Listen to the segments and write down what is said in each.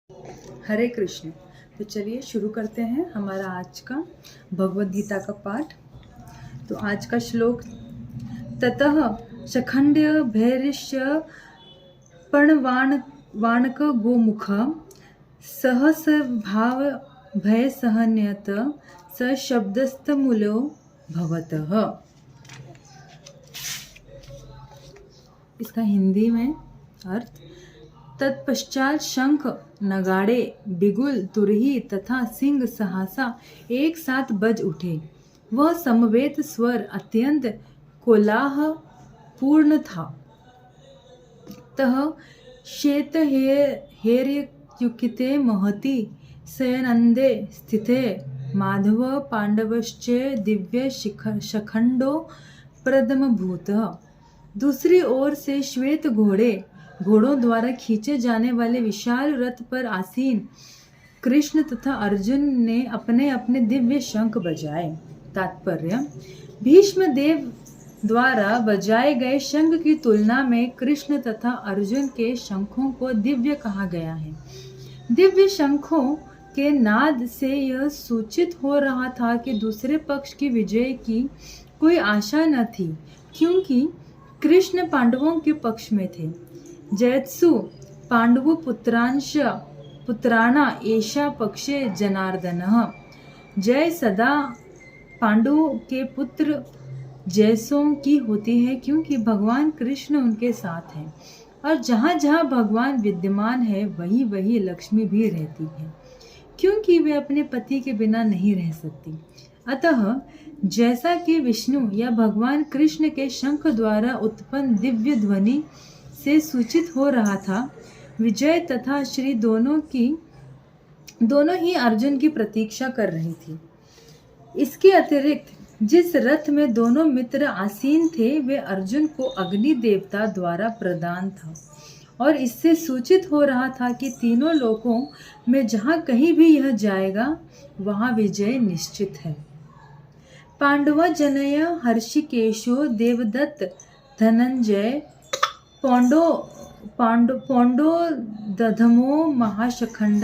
हरे कृष्ण। तो चलिए शुरू करते हैं हमारा आज का भगवद गीता का पाठ। तो आज का श्लोक, ततः शखंड्य भैरिष्य पर्णवाणक गोमुख सहस भाव भय सहन्यत स शब्दस्तमूलो भवतः। इसका हिंदी में अर्थ, तत्पश्चात शंख, नगाड़े, बिगुल, तुरही तथा सिंह सहसा एक साथ बज उठे। वह समवेत स्वर अत्यंत कोलाह पूर्ण था। तह श्वेत हेर्युक्ते महति शयनंदे स्थिते माधव पांडवश्च दिव्य शखंडो प्रदमभूतः। दूसरी ओर से श्वेत घोड़ों द्वारा खींचे जाने वाले विशाल रथ पर आसीन कृष्ण तथा अर्जुन ने अपने अपने दिव्य शंख बजाए। तात्पर्य, भीष्म देव द्वारा बजाए गए शंख की तुलना में कृष्ण तथा अर्जुन के शंखों को दिव्य कहा गया है। दिव्य शंखों के नाद से यह सूचित हो रहा था कि दूसरे पक्ष की विजय की कोई आशा न थी, क्योंकि कृष्ण पांडवों के पक्ष में थे। जयत्सु पांडव पुत्राणा एषा पक्षे जनार्दनः। जय सदा पांडवों के पुत्र जयसों की होती है, क्योंकि भगवान कृष्ण उनके साथ हैं, और जहाँ जहाँ भगवान विद्यमान है वहीं वहीं लक्ष्मी भी रहती है, क्योंकि वे अपने पति के बिना नहीं रह सकती। अतः जैसा कि विष्णु या भगवान कृष्ण के शंख द्वारा उत्पन्न दिव्य ध्वनि से सूचित हो रहा था, विजय तथा श्री दोनों ही अर्जुन की प्रतीक्षा कर रही थी। इसके अतिरिक्त जिस रथ में दोनों मित्र आसीन थे वे अर्जुन को अग्नि देवता द्वारा प्रदान था, और इससे सूचित हो रहा था कि तीनों लोकों में जहाँ कहीं भी यह जाएगा वहाँ विजय निश्चित है। पांडव जनय हर्षिकेशो देवदत्त धनंजय पौंडो दधमो महाशखंड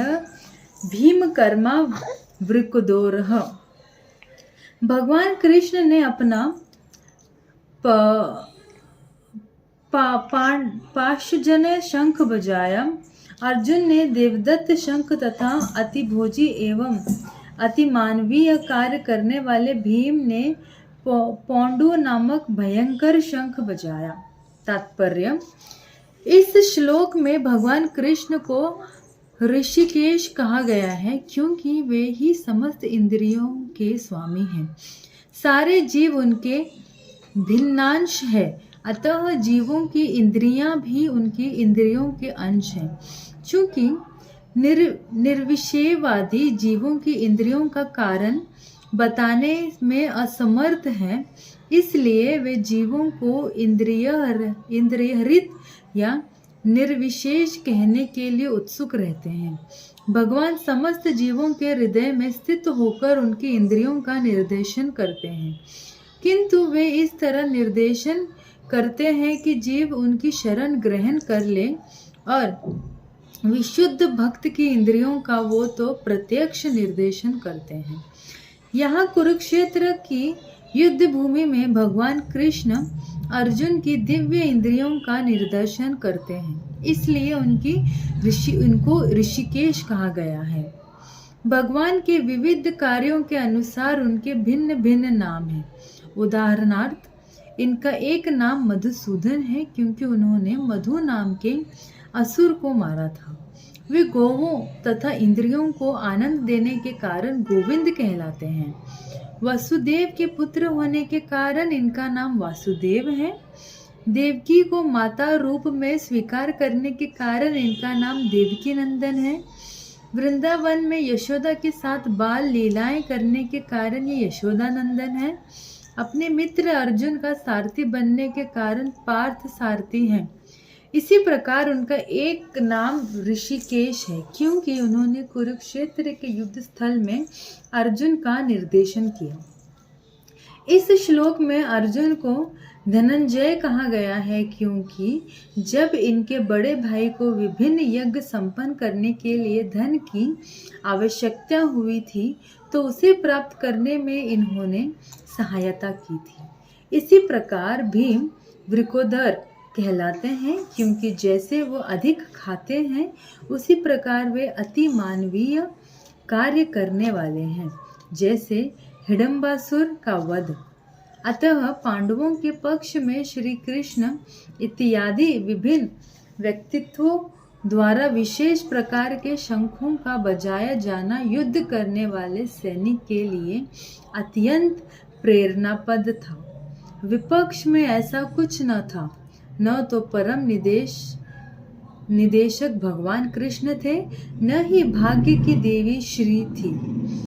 भीमकर्मा वृकोदरः। भगवान कृष्ण ने अपना पाशजन शंख बजाया। अर्जुन ने देवदत्त शंख तथा अतिभोजी एवं अतिमानवीय कार्य करने वाले भीम ने पौंडु नामक भयंकर शंख बजाया। तात्पर्य, इस श्लोक में भगवान कृष्ण को ऋषिकेश कहा गया है, क्योंकि वे ही समस्त इंद्रियों के स्वामी हैं। सारे जीव उनके भिन्नांश है, अतः जीवों की इंद्रियां भी उनकी इंद्रियों के अंश हैं। चूंकि निर्विषयवादी जीवों की इंद्रियों का कारण बताने में असमर्थ हैं, इसलिए वे जीवों को इंद्रियरहित या निर्विशेष कहने के लिए उत्सुक रहते हैं। भगवान समस्त जीवों के हृदय में स्थित होकर उनकी इंद्रियों का निर्देशन करते हैं, किंतु वे इस तरह निर्देशन करते हैं कि जीव उनकी शरण ग्रहण कर ले, और विशुद्ध भक्त की इंद्रियों का वो तो प्रत्यक्ष निर्देशन करते हैं। यहाँ कुरुक्षेत्र की युद्ध भूमि में भगवान कृष्ण अर्जुन की दिव्य इंद्रियों का निर्देशन करते हैं, इसलिए उनको ऋषिकेश कहा गया है। भगवान के विविध कार्यों के अनुसार उनके भिन्न भिन्न नाम हैं। उदाहरणार्थ, इनका एक नाम मधुसूदन है, क्योंकि उन्होंने मधु नाम के असुर को मारा था। वे गौओं तथा इंद्रियों को आनंद देने के कारण गोविंद कहलाते हैं। वसुदेव के पुत्र होने के कारण इनका नाम वासुदेव है। देवकी को माता रूप में स्वीकार करने के कारण इनका नाम देवकी नंदन है। वृंदावन में यशोदा के साथ बाल लीलाएं करने के कारण ये यशोदा नंदन है। अपने मित्र अर्जुन का सारथी बनने के कारण पार्थ सारथी हैं। इसी प्रकार उनका एक नाम ऋषिकेश है, क्योंकि उन्होंने कुरुक्षेत्र के युद्ध स्थल में अर्जुन का निर्देशन किया। इस श्लोक में अर्जुन को धनंजय कहा गया है क्योंकि जब इनके बड़े भाई को विभिन्न यज्ञ संपन्न करने के लिए धन की आवश्यकता हुई थी तो उसे प्राप्त करने में इन्होंने सहायता की थी। इसी प्रकार भीम वृकोदर कहलाते हैं क्योंकि जैसे वो अधिक खाते हैं उसी प्रकार वे अति मानवीय कार्य करने वाले हैं, जैसे हिडम्बासुर का वध। अतः पांडवों के पक्ष में श्री कृष्ण इत्यादि विभिन्न व्यक्तित्वों द्वारा विशेष प्रकार के शंखों का बजाया जाना युद्ध करने वाले सैनिक के लिए अत्यंत प्रेरणापद था। विपक्ष में ऐसा कुछ न था, न तो परम निदेशक भगवान कृष्ण थे, न ही भाग्य की देवी श्री थी।